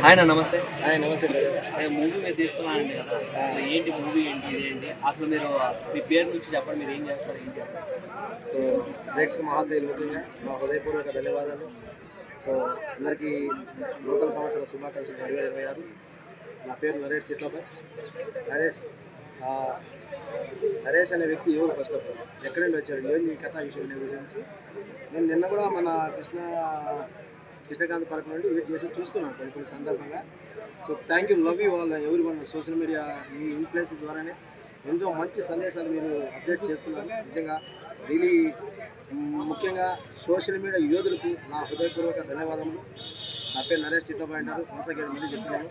ఆయన నమస్తే. నమస్తే బ్రదర్. మూవీ మీరు తీస్తున్నారండి కదా, అసలు ఏంటి మూవీ ఏంటి ఇదేంటి అసలు మీరు మీ పేరు నుంచి చెప్పండి, మీరు ఏం చేస్తారు ఏం చేస్తారు? సో ప్రేక్షక మహాశైలు ముఖ్యంగా మా హృదయపూర్వక ధన్యవాదాలు. సో అందరికీ నూతన సంవత్సర శుభాకాంక్షలు 2026. నా పేరు నరేష్ చిట్లపై. నరేష్ ఆ, నరేష్ అనే వ్యక్తి ఎవరు? ఫస్ట్ ఆఫ్ ఆల్ ఎక్కడి నుండి వచ్చాడు, ఏంది ఈ కథా విషయం గురించి నేను నిన్న కూడా మన కృష్ణకాంత్ పార్క్ నుండి వెయిట్ చేసి చూస్తున్నాను కొన్ని సందర్భంగా. So thank you, love you all ఎవరి వన్. సోషల్ మీడియా మీ ఇన్ఫ్లుయెన్స్ ద్వారానే ఎంతో మంచి సందేశాలు మీరు అప్డేట్ చేస్తున్నారు. నిజంగా రియలీ ముఖ్యంగా సోషల్ మీడియా యోధులకు నా హృదయపూర్వక ధన్యవాదములు. నా పేరు నరేష్ చిట్లపై అంటారు. కొనసాగేది మళ్ళీ చెప్తున్నాను,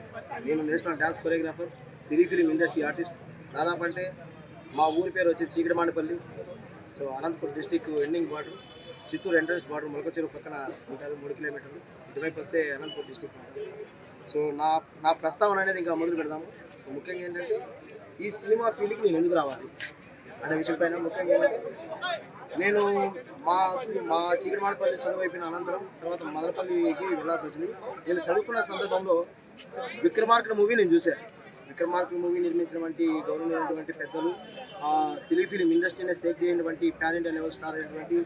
నేను national dance choreographer, film industry artist. దాదాపు అంటే మా ఊరి పేరు వచ్చి Chikatimanipalli. So Anantapuram district ending border, Chittoor entrance border, Molakacheruvu పక్కన ఉంటుంది 3 కిలోమీటర్లు. ఇటువైపు వస్తే అనంతపురం డిస్టిక్ ఉంటుంది. సో నా ప్రస్తావన అనేది ఇంకా మొదలు పెడదాము. సో ముఖ్యంగా ఏంటంటే ఈ సినిమా ఫీల్డ్కి నేను ఎందుకు రావాలి అనే విషయం పైన ముఖ్యంగా ఏంటంటే నేను మా చీకటిమానిపల్లి చదువు అయిపోయిన అనంతరం తర్వాత మదనపల్లికి వెళ్ళాల్సి వచ్చింది. నేను చదువుకున్న సందర్భంలో విక్రమార్కుడు మూవీ నేను చూశాను. విక్రమార్కుడు మూవీ నిర్మించినటువంటి గౌరవమైనటువంటి పెద్దలు, ఫిలిం ఇండస్ట్రీనే సేక్ చేయనటువంటి ప్యాన్ ఇండియా లెవెల్ స్టార్ అయినటువంటి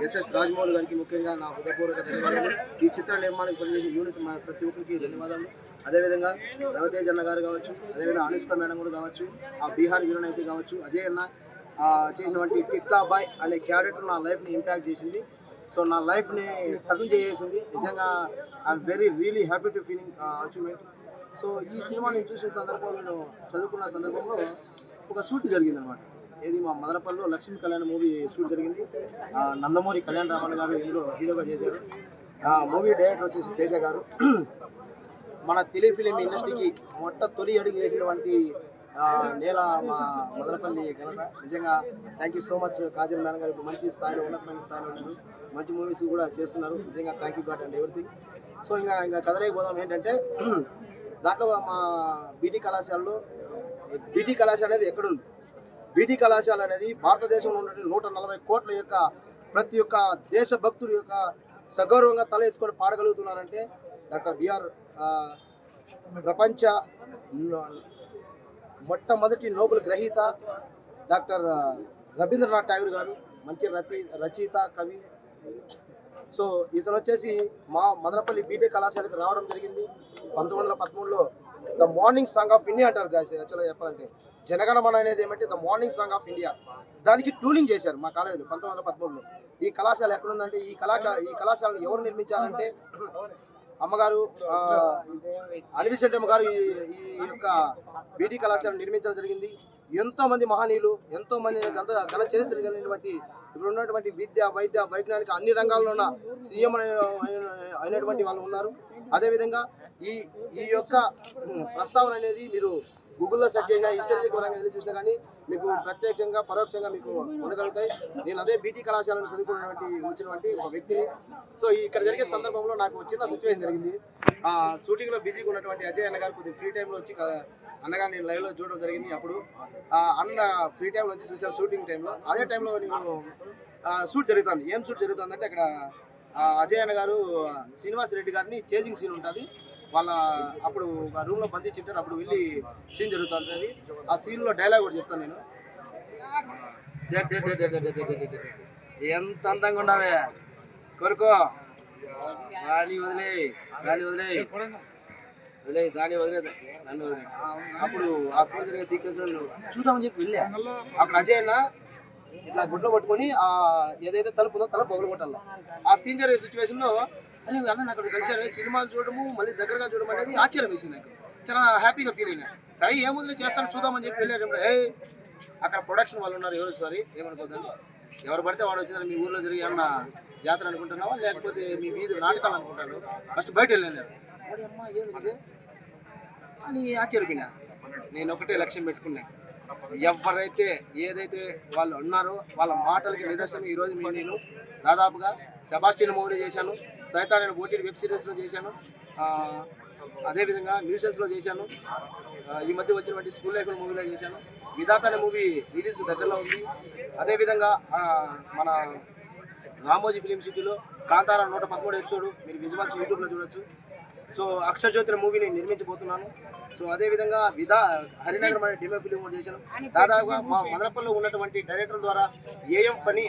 ఎస్ఎస్ రాజమౌళి గారికి ముఖ్యంగా నా హృదయపూర్వక ధన్యవాదాలు. ఈ చిత్ర నిర్మాణానికి పనిచేసిన యూనిట్ ప్రతి ఒక్కరికి ధన్యవాదాలు. అదేవిధంగా రవితేజ్ అన్న గారు కావచ్చు, అదేవిధంగా అనుష్క మేడం కూడా కావచ్చు, ఆ బీహార్ వీరన్ అయితే కావచ్చు, అజయ్ అన్న చేసినటువంటి టిట్లా బాయ్ అనే క్యారెక్టర్ నా లైఫ్ని ఇంపాక్ట్ చేసింది. సో నా లైఫ్ని టర్న్ చేసేసింది. నిజంగా I'm really happy to feeling achievement. So ఈ సినిమా నేను చూసిన సందర్భంలో, నేను చదువుకున్న సందర్భంలో ఒక షూట్ జరిగింది అనమాట. ఇది మా మదనపల్లిలో లక్ష్మీ కళ్యాణ్ మూవీ షూట్ జరిగింది. నందమూరి కళ్యాణ్ రామన్ గారు ఇందులో హీరోగా చేశారు. మూవీ డైరెక్టర్ వచ్చేసి తేజ గారు. మన ఫిలిం ఇండస్ట్రీకి తొలి అడుగు వేసినటువంటి నేల మా మదనపల్లి ఘనత. నిజంగా thank you so much. Kajal madam గారు ఇప్పుడు మంచి స్థాయిలో, ఉన్నతమైన స్థాయిలో ఉన్నారు, మంచి మూవీస్ కూడా చేస్తున్నారు. నిజంగా thank you God and everything. So ఇంకా కథలేకపోదాం. ఏంటంటే దాంట్లో మా బీటీ కళాశాలలో, బీటీ కళాశాల అనేది ఎక్కడుంది? బీటీ కళాశాల అనేది భారతదేశంలో ఉన్న 140 కోట్ల యొక్క ప్రతి ఒక్క దేశభక్తుల యొక్క సగౌరవంగా తల ఎత్తుకొని పాడగలుగుతున్నారంటే డాక్టర్ బిఆర్ ప్రపంచ మొట్టమొదటి నోబెల్ గ్రహీత డాక్టర్ రవీంద్రనాథ్ ఠాగూర్ గారు, మంచి రచయిత, కవి. సో ఇతను వచ్చేసి మా మదనపల్లి బీటీ కళాశాలకు రావడం జరిగింది 1913లో. The morning song of India అంటారు గాయస్. యాక్చువల్గా చెప్పాలంటే జనగణమన అనేది ఏమంటే the morning song of India. దానికి ట్యూనింగ్ చేశారు మా కాలేజీలో 1913లో. ఈ కళాశాల ఎక్కడుందంటే ఈ కళాశాలను ఎవరు నిర్మించారంటే అమ్మగారు అనివిశెట్టి అమ్మగారు ఈ యొక్క బీటీ కళాశాలను నిర్మించడం జరిగింది. ఎంతోమంది మహనీయులు, ఎంతోమంది ఘన చరిత్ర కలిగినటువంటి ఇప్పుడు ఉన్నటువంటి విద్య, వైద్య, వైజ్ఞానిక అన్ని రంగాల్లో ఉన్న సీఎం అయినటువంటి వాళ్ళు ఉన్నారు. అదేవిధంగా ఈ యొక్క ప్రస్తావన అనేది మీరు గూగుల్లో సెర్చ్ చేసినా, హిస్టరీ పరంగా ఏదో చూసినా కానీ మీకు ప్రత్యక్షంగా పరోక్షంగా మీకు ఉండగలుగుతాయి. నేను అదే బీటీ కళాశాలను వచ్చినటువంటి ఒక వ్యక్తిని. సో ఇక్కడ జరిగే సందర్భంలో నాకు చిన్న సిచ్యువేషన్ జరిగింది. షూటింగ్లో బిజీగా ఉన్నటువంటి అజయ్ అన్న గారు కొద్దిగా ఫ్రీ టైంలో వచ్చి అన్నగా నేను లైవ్లో చూడడం జరిగింది. అప్పుడు అన్న ఫ్రీ టైంలో వచ్చి చూశారు షూటింగ్ టైంలో. అదే టైంలో నేను షూట్ జరుగుతుంది. ఏం షూట్ జరుగుతుందంటే అక్కడ అజయ్ అన్న గారు శ్రీనివాస్ రెడ్డి గారిని చేజింగ్ సీన్ ఉంటుంది. వాళ్ళ అప్పుడు రూమ్లో బంధించుంటారు. అప్పుడు వెళ్ళి సీన్ జరుగుతుంది. ఆ సీన్లో డైలాగ్ కూడా చెప్తాను నేను. ఎంత అందంగా ఉన్నావే కొరుకో, దాన్ని వదిలే నన్ను వదిలే. అప్పుడు ఆ సీన్ జరిగే సీక్వెన్స్ చూద్దామని చెప్పి వెళ్ళా. అప్పుడు అజయ్ అన్న ఇట్లా గుడ్లో పట్టుకొని ఏదైతే తలుపు ఉందో తలుపు పగలు కొట్టాలి. ఆ సీన్ జరిగే సిచ్యువేషన్లో అరే అన్న అక్కడ కలిసారు, సినిమాలు చూడము మళ్ళీ దగ్గరగా చూడడం అనేది ఆశ్చర్యం వేసింది నాకు. చాలా హ్యాపీగా ఫీల్ అయినా. సరే ఏముంది చేస్తాను చూద్దామని చెప్పి వెళ్ళారు. అక్కడ ప్రొడక్షన్ వాళ్ళు ఉన్నారు. ఏమనుకోద్దండి, ఎవరు పడితే వాడు వచ్చిందని మీ ఊర్లో జరిగి ఏమన్నా జాతర అనుకుంటున్నావా లేకపోతే మీ వీధి నాటకాలు అనుకుంటాను. ఫస్ట్ బయట వెళ్ళాను. వాడి అమ్మ ఏంది అని ఆశ్చర్యపోయినా. నేను ఒకటే లక్ష్యం పెట్టుకున్నా, ఎవరైతే ఏదైతే వాళ్ళు ఉన్నారో వాళ్ళ మాటలకి నిదర్శనం ఈరోజు నేను దాదాపుగా సెబాస్టియన్ మూవీలో చేశాను, సైతాన్ అనే ఓటీటీ వెబ్ సిరీస్లో చేశాను, అదేవిధంగా న్యూసెన్స్లో చేశాను, ఈ మధ్య వచ్చినటువంటి స్కూల్ లైఫ్ మూవీలో చేశాను. విధాత అనే మూవీ రిలీజ్ దగ్గరలో ఉంది. అదేవిధంగా మన రామోజీ ఫిలిం సిటీలో కాంతారా 113 ఎపిసోడ్ మీరు విజువల్స్ యూట్యూబ్లో చూడొచ్చు. సో అక్షరజ్యోతి మూవీని నిర్మించబోతున్నాను. సో అదేవిధంగా హరినగర్ అనే డిమో ఫిలిం కూడా చేశాను. దాదాపుగా మా మదనపల్లిలో ఉన్నటువంటి డైరెక్టర్ ద్వారా ఏఎం ఫనీ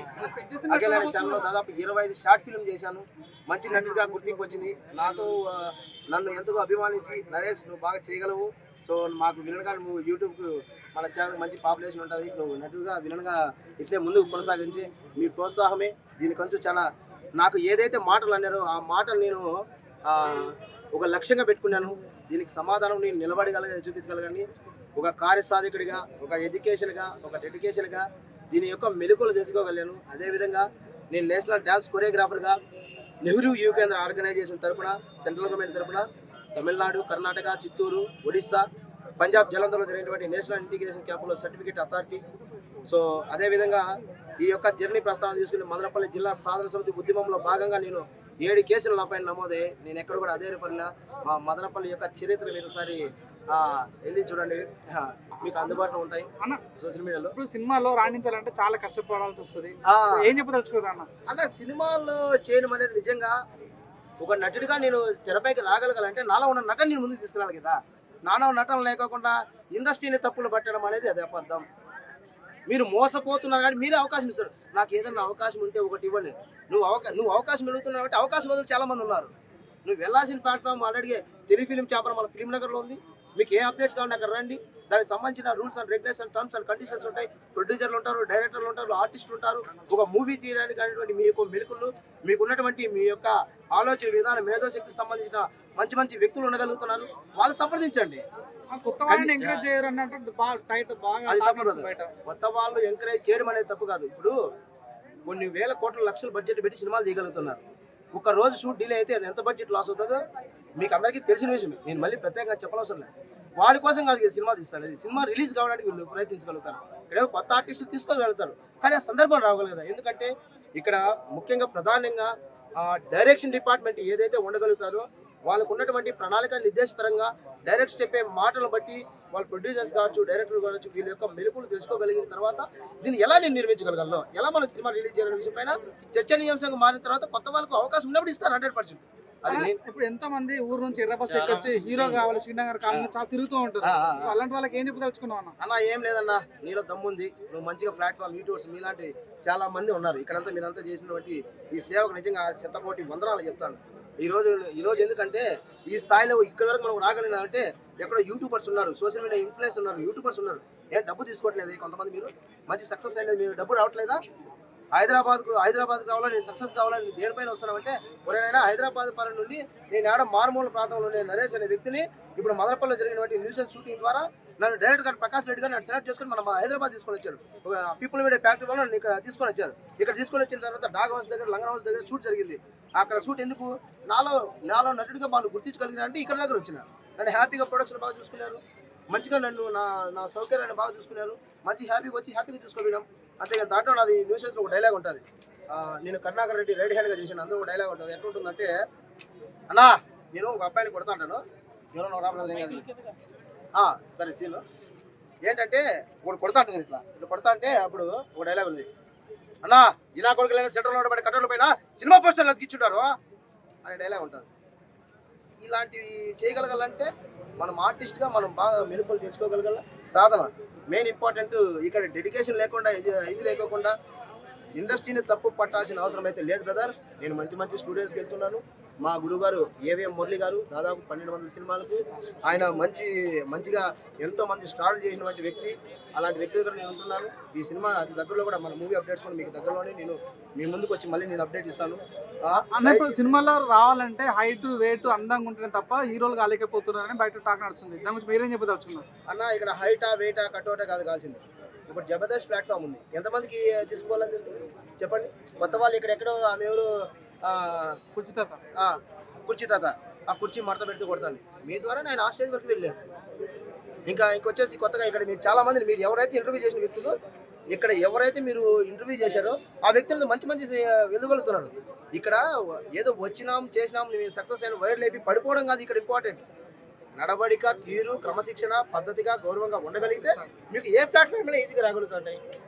అఖిల్ అనే ఛానల్లో దాదాపు 25 షార్ట్ ఫిల్మ్ చేశాను. మంచి నటుడిగా గుర్తింపు వచ్చింది. నన్ను ఎంతగా అభిమానించి నరేష్ నువ్వు బాగా చేయగలవు, సో మాకు విలన్గా నువ్వు యూట్యూబ్కు మన ఛానల్ మంచి పాపులేషన్ ఉంటుంది, నువ్వు నటుడిగా విలన్గా ఇట్లే ముందుకు కొనసాగించి మీ ప్రోత్సాహమే దీని కొంచెం చాలా నాకు ఏదైతే మాటలు అన్నారో ఆ మాటలు నేను ఒక లక్ష్యంగా పెట్టుకున్నాను. దీనికి సమాధానం నేను చూపించగలగని ఒక కార్యసాధకుడిగా, ఒక ఎడ్యుకేషన్గా, ఒక డెడికేషన్గా దీని యొక్క మెలకువలు తెలుసుకోగలను. అదేవిధంగా నేను నేషనల్ డ్యాన్స్ కొరియోగ్రాఫర్గా నెహ్రూ యువ కేంద్ర ఆర్గనైజేషన్ తరఫున, సెంట్రల్ గవర్నమెంట్ తరఫున తమిళనాడు, కర్ణాటక, చిత్తూరు, ఒడిస్సా, పంజాబ్, జలంధర్లో జరిగినటువంటి నేషనల్ ఇంటిగ్రేషన్ క్యాంపులో సర్టిఫికేట్ అథారిటీ. సో అదేవిధంగా ఈ యొక్క జర్నీ ప్రస్తావన తీసుకుని మదనపల్లి జిల్లా సాధన సమితి ఉద్యమంలో భాగంగా నేను 7 కేసులు నా పైన నమోదే. నేను ఎక్కడ కూడా అధైర్యపడినా. మా మదనపల్లి యొక్క చరిత్ర మీరు ఒకసారి వెళ్ళి చూడండి, మీకు అందుబాటులో ఉంటాయి సోషల్ మీడియాలో. ఇప్పుడు సినిమాలో రాణించాలంటే చాలా కష్టపడాల్సి వస్తుంది. ఏం చెప్పదలుచుకోరు అన్న సినిమాల్లో చేయడం అనేది నిజంగా ఒక నటుడిగా నేను తెరపైకి రాగలగాలంటే నాలో ఉన్న నటన నేను ముందుకు తీసుకురాలి కదా. నాలో నటన లేకోకుండా ఇండస్ట్రీని తప్పులు పట్టడం అనేది అది అబద్ధం. మీరు మోసపోతున్నారు కానీ మీరే అవకాశం ఇస్తారు. నాకు ఏదన్నా అవకాశం ఉంటే ఒకటి ఇవ్వండి. నువ్వు అవకాశం అడుగుతున్నావు అంటే అవకాశం బదులు చాలా మంది ఉన్నారు. నువ్వు వెళ్ళాల్సిన platform already Telugu film chamber మన ఫిలిం నగర్లో ఉంది. మీకు ఏ అప్డేట్స్ కావాలి అక్కడ రండి. దానికి సంబంధించిన rules and regulation, terms and conditions ఉంటాయి. ప్రొడ్యూసర్లు ఉంటారు, డైరెక్టర్లు ఉంటారు, ఆర్టిస్టులు ఉంటారు. ఒక మూవీ తీయడానికి అనేటువంటి మీ యొక్క మెలకులు, మీకు ఉన్నటువంటి మీ యొక్క ఆలోచన విధానం, మేధోశక్తికి సంబంధించిన మంచి మంచి వ్యక్తులు ఉండగలుగుతున్నారు. వాళ్ళు సంప్రదించండి. కొత్త వాళ్ళని ఎంకరేజ్ చేయరు అన్నట్టు అది తప్పు కాదు. కొత్త వాళ్ళు ఎంకరేజ్ చేయడం అనేది తప్పు కాదు. ఇప్పుడు కొన్ని వేల కోట్ల లక్షల బడ్జెట్ పెట్టి సినిమాలు తీయగలుగుతున్నారు. ఒక రోజు షూట్ డిలే అయితే అది ఎంత బడ్జెట్ లాస్ అవుతుందో మీకు అందరికీ తెలిసిన విషయం. నేను మళ్ళీ ప్రత్యేకంగా చెప్పనవసరం లేదు. వాడి కోసం కాదు సినిమా తీస్తాడు. అది సినిమా రిలీజ్ కావడానికి వీళ్ళు ప్రయత్నించగలుగుతారు. ఇక్కడ కొత్త ఆర్టిస్టులు తీసుకోగలుగుతారు కానీ ఆ సందర్భం రావాలి కదా. ఎందుకంటే ఇక్కడ ముఖ్యంగా ప్రధానంగా డైరెక్షన్ డిపార్ట్మెంట్ ఏదైతే ఉండగలుగుతారో వాళ్ళకు ఉన్నటువంటి ప్రణాళిక నిర్దేశపరంగా డైరెక్ట్ చెప్పే మాటలను బట్టి వాళ్ళు ప్రొడ్యూసర్స్ కావచ్చు, డైరెక్టర్ కావచ్చు, వీళ్ళ యొక్క మెలకువలు తెలుసుకోగలిగిన తర్వాత దీన్ని ఎలా నేను నిర్మించగలగాలో, ఎలా మనం సినిమా రిలీజ్ చేయాలనే విషయం పైన చర్చనీయాంశంగా మారిన తర్వాత కొత్త వాళ్ళకు అవకాశం ఉన్నప్పుడు ఇస్తారు 100%. అది ఇప్పుడు ఎంతో మంది ఊరు నుంచి ఎర్రబస్ ఎక్కొచ్చి హీరో కావాలి శ్రీనగర్ కాలంలో చాలా తిరుగుతూ ఉంటారు. అలాంటి వాళ్ళకి ఏం చెప్పదలుచుకున్నావు అన్న? ఏం లేదన్నా, నీలో దమ్ముంది, నువ్వు మంచిగా ప్లాట్ఫామ్ యూట్యూబ్స్ మీలాంటి చాలా మంది ఉన్నారు ఇక్కడంతా. మీరంతా చేసినటువంటి ఈ సేవకు నిజంగా 100 కోటి వందనాలు చెప్తాను. ఈ రోజు ఎందుకంటే ఈ స్థాయిలో ఇక్కడ వరకు మనం రాగలిగినా అంటే ఎక్కడో యూట్యూబర్స్ ఉన్నారు, సోషల్ మీడియా ఇన్ఫ్లుయెన్స్ ఉన్నారు, యూట్యూబర్స్ ఉన్నారు. ఏం డబ్బు తీసుకోవట్లేదు కొంతమంది. మీరు మంచి సక్సెస్ అనేది మీరు డబ్బు రావట్లేదా? హైదరాబాద్ కావాలని, నేను సక్సెస్ కావాలని దేనిపైన వస్తున్నామంటే ఎవరైనా హైదరాబాద్ పరం నుండి నేను ఆడ మారుమూల ప్రాంతంలో ఉండే నరేష్ అనే వ్యక్తిని ఇప్పుడు మదనపల్లిలో జరిగినటువంటి న్యూస్ షూటింగ్ ద్వారా నన్ను డైరెక్టర్ గారు ప్రకాష్ రెడ్డి గారు నన్ను సెలెక్ట్ చేసుకుని మన హైదరాబాద్ తీసుకొని వచ్చారు. ఒక పీపుల్ మీడియా ఫ్యాక్టరీ వల్ల నన్ను ఇక్కడ తీసుకొని వచ్చారు. ఇక్కడ తీసుకొని వచ్చిన తర్వాత డాగ్ హౌస్ దగ్గర, లంగర్ హౌస్ దగ్గర షూట్ జరిగింది. అక్కడ షూట్ ఎందుకు నాలో నటుడిగా వాళ్ళు గుర్తించగలిగిన అంటే ఇక్కడ దగ్గర వచ్చిన నన్ను హ్యాపీగా ప్రొడక్షన్ బాగా చూసుకున్నారు. మంచిగా నన్ను నా సౌకర్యాన్ని బాగా చూసుకున్నారు. మంచి హ్యాపీగా వచ్చి హ్యాపీగా చూసుకోవడం అంతే. దాంట్లో నాది న్యూసెస్లో ఒక డైలాగ్ ఉంటుంది. నేను కరుణాకర్ రెడ్డి రైట్ హ్యాండ్గా చేసిన అందులో ఒక డైలాగ్ ఉంటుంది. ఎట్లా ఉంటుందంటే, అన్నా నేను ఒక అబ్బాయిని కొడతా అంటాను, ఎవరో రాబోదు ఏం కాదు సరే సీను ఏంటంటే ఒకటి కొడతా అంటుంది. ఇట్లా కొడతా అంటే అప్పుడు ఒక డైలాగ్ ఉంది, అన్నా ఇలా కొడుకులైనా సెంటర్లో పడి కట్టర్ల పైన సినిమా పోస్టర్లు అతికిచ్చుంటారు అనే డైలాగ్ ఉంటుంది. ఇలాంటివి చేయగలగాలంటే మనం ఆర్టిస్ట్గా మనం బాగా మెలుపులు చేసుకోగలగాల. సాధన మెయిన్ ఇంపార్టెంట్. ఇక్కడ డెడికేషన్ లేకుండా, ఇది లేకోకుండా ఇండస్ట్రీని తప్పు పట్టాల్సిన అవసరం అయితే లేదు బ్రదర్. నేను మంచి స్టూడియోస్కి వెళ్తున్నాను. మా గురుగారు ఏవిఎం మురళి గారు దాదాపు 1200 సినిమాలకు ఆయన మంచిగా ఎంతో మంది స్టార్ట్ చేసినటువంటి వ్యక్తి. అలాంటి వ్యక్తి దగ్గర నేను ఉంటున్నాను. ఈ సినిమా అతి దగ్గరలో కూడా మన మూవీ అప్డేట్స్ కూడా మీకు దగ్గరలోనే నేను మీ ముందుకు వచ్చి మళ్ళీ నేను అప్డేట్ ఇస్తాను. అన్నప్పుడు సినిమాలో రావాలంటే హైట్, వెయిట్ అందంగా ఉంటేనే తప్ప హీరోలు కాలేకపోతున్నారని బయట టాక్ నడుస్తుంది. దాని గురించి మీరేం చెప్పదలుచుకున్నారు? అన్న ఇక్కడ హైటా, వెయిటా, కట్అవుటా కాదు కావాల్సింది. ఇప్పుడు జబర్దస్త్ ప్లాట్ఫామ్ ఉంది. ఎంతమందికి తీసుకోవాలని చెప్పండి. కొత్త వాళ్ళు ఎక్కడెక్కడో ఆమె ఎవరు కుర్చీ తాత ఆ కుర్చీ మడత పెడితే కొడతాను. మీ ద్వారా నేను ఆ స్టేజ్ వరకు వెళ్ళాను. ఇంకొచ్చేసి కొత్తగా ఇక్కడ మీరు చాలా మందిని, మీరు ఎవరైతే ఇంటర్వ్యూ చేసిన వ్యక్తులు, ఇక్కడ ఎవరైతే మీరు ఇంటర్వ్యూ చేశారో ఆ వ్యక్తులను మంచి వెలుగలుగుతున్నారు. ఇక్కడ ఏదో చేసినాం మేము సక్సెస్ అయిన వైరల్ అయిపోయి పడిపోవడం కాదు ఇక్కడ ఇంపార్టెంట్. నడవడిక, తీరు, క్రమశిక్షణ, పద్ధతిగా, గౌరవంగా ఉండగలిగితే మీకు ఏ ప్లాట్ఫామ్ ఈజీగా రాగలుగుతాయి.